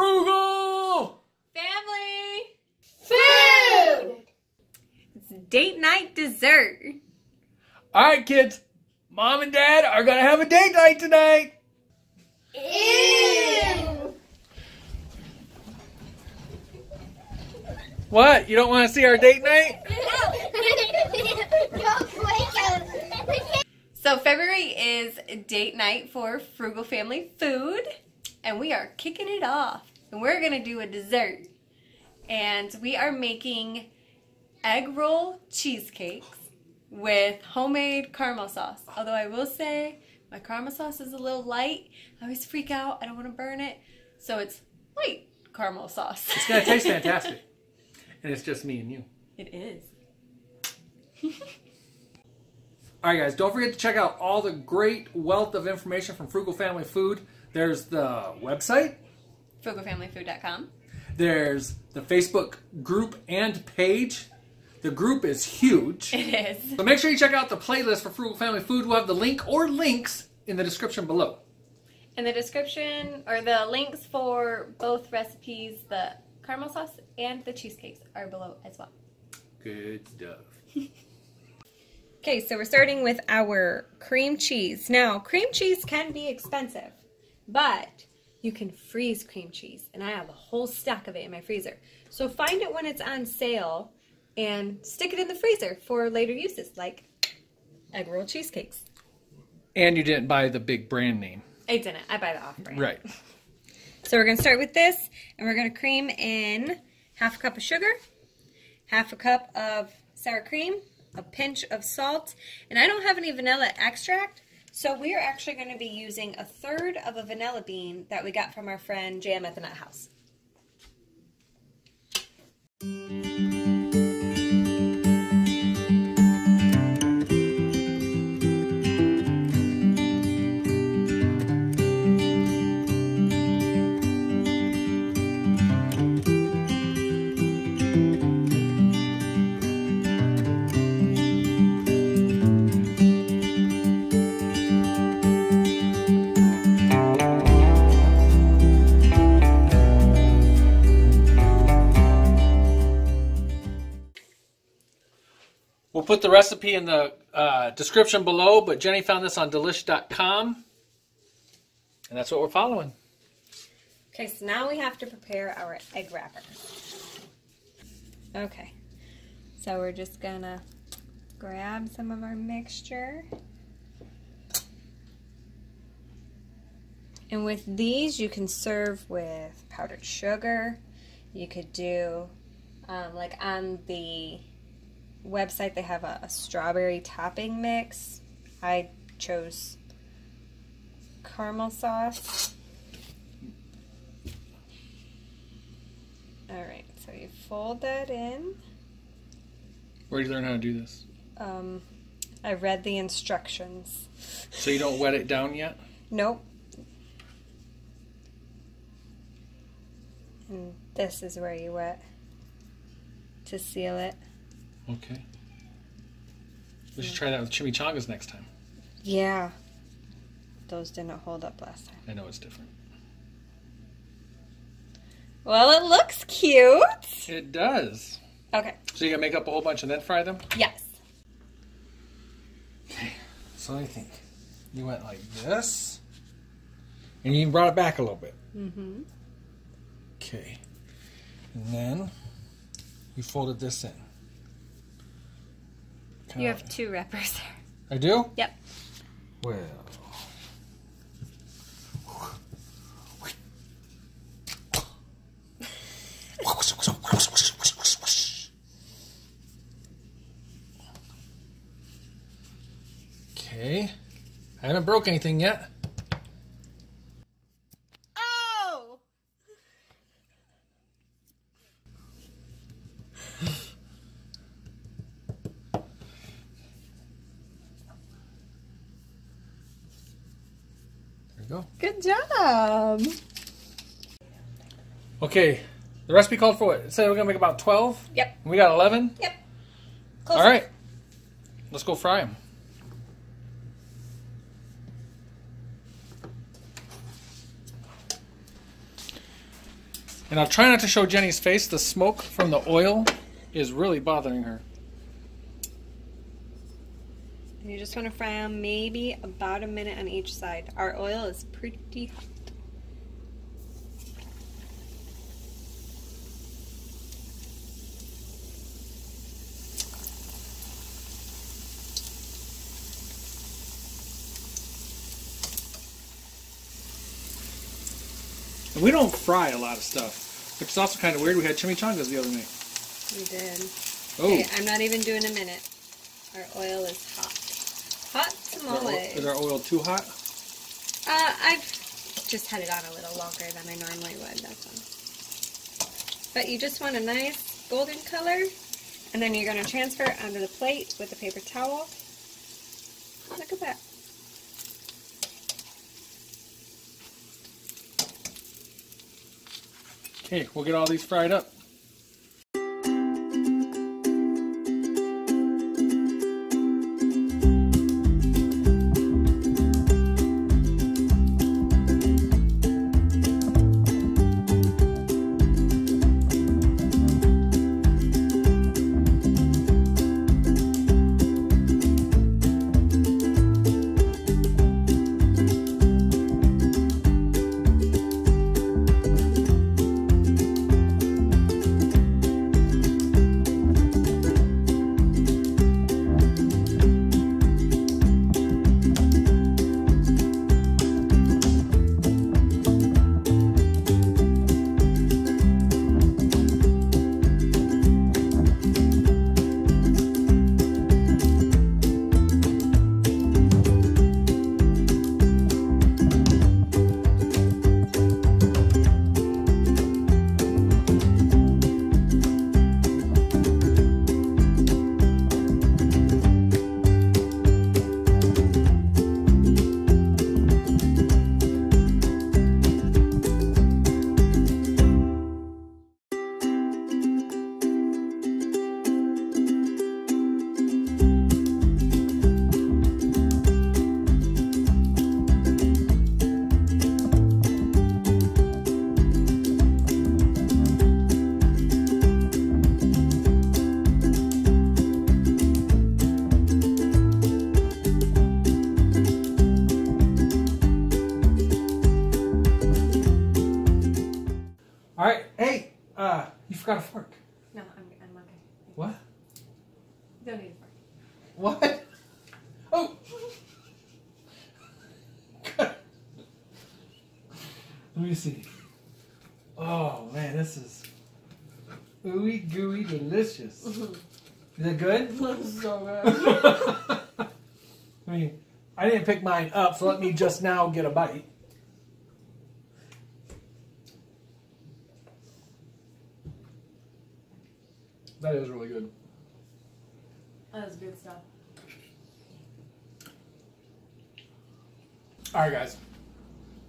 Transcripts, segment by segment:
Frugal! Family! Food! It's date night dessert. Alright, kids. Mom and Dad are going to have a date night tonight. Ew! What? You don't want to see our date night? So February is date night for Frugal Family Food, and we are kicking it off. And we're going to do a dessert. And we are making egg roll cheesecakes with homemade caramel sauce. Although I will say my caramel sauce is a little light. I always freak out. I don't want to burn it. So it's light caramel sauce. It's going to taste fantastic. And it's just me and you. It is. Alright guys, don't forget to check out all the great wealth of information from Frugal Family Food. There's the website. FrugalFamilyFood.com. There's the Facebook group and page. The group is huge. It is. So make sure you check out the playlist for Frugal Family Food. We'll have the link or links in the description below. In the description, or the links for both recipes, the caramel sauce and the cheesecakes are below as well. Good stuff. Okay, so we're starting with our cream cheese. Now, cream cheese can be expensive, but you can freeze cream cheese, and I have a whole stack of it in my freezer. So find it when it's on sale and stick it in the freezer for later uses, like egg roll cheesecakes. And you didn't buy the big brand name. I didn't. I buy the off-brand. Right. So we're going to start with this, and we're going to cream in half a cup of sugar, half a cup of sour cream, a pinch of salt, and I don't have any vanilla extract, so we are actually going to be using 1/3 of a vanilla bean that we got from our friend Jam at the Nut House. We'll put the recipe in the description below, but Jenny found this on delish.com, and that's what we're following. Okay, so now we have to prepare our egg wrapper. Okay, so we're just going to grab some of our mixture. And with these, you can serve with powdered sugar. You could do, like on the website, they have a strawberry topping mix. I chose caramel sauce. Alright, so you fold that in. Where did you learn how to do this? I read the instructions. So you don't wet it down yet? Nope. And this is where you wet to seal it. Okay. We should try that with chimichangas next time. Yeah. Those didn't hold up last time. I know it's different. Well, it looks cute. It does. Okay. So you gotta make up a whole bunch and then fry them? Yes. Okay. So I think you went like this. And you even brought it back a little bit. Mm-hmm. Okay. And then you folded this in. You have 2 wrappers there. I do? Yep. Well. Okay. I haven't broke anything yet. Oh! There you go. Good job. Okay. The recipe called for what? It said we're going to make about 12? Yep. We got 11? Yep. Close All right. Let's go fry them. And I'll try not to show Jenny's face. The smoke from the oil is really bothering her. You just want to fry them maybe about a minute on each side. Our oil is pretty hot. And we don't fry a lot of stuff, which is also kind of weird. We had chimichangas the other night. We did. Oh. Okay, I'm not even doing a minute. Our oil is hot. Hot tamales. Is our oil too hot? I've just had it on a little longer than I normally would, that's all. But you just want a nice golden color, and then you're going to transfer it onto the plate with a paper towel. Look at that. Okay, we'll get all these fried up. All right, hey, you forgot a fork. No, I'm okay. What? Don't need a fork. What? Oh! Let me see. Oh man, this is ooey gooey delicious. Is it good? So good. I mean, I didn't pick mine up, so let me just now get a bite. That is really good. That is good stuff. All right, guys.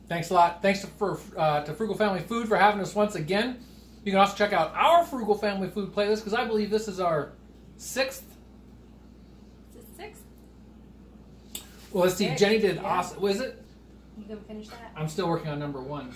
Thanks a lot. Thanks to Frugal Family Food for having us once again. You can also check out our Frugal Family Food playlist because I believe this is our 6th. Is it 6th? Well, let's see. Six, Jenny did yeah. awesome. Was it? You gonna finish that? I'm still working on number 1.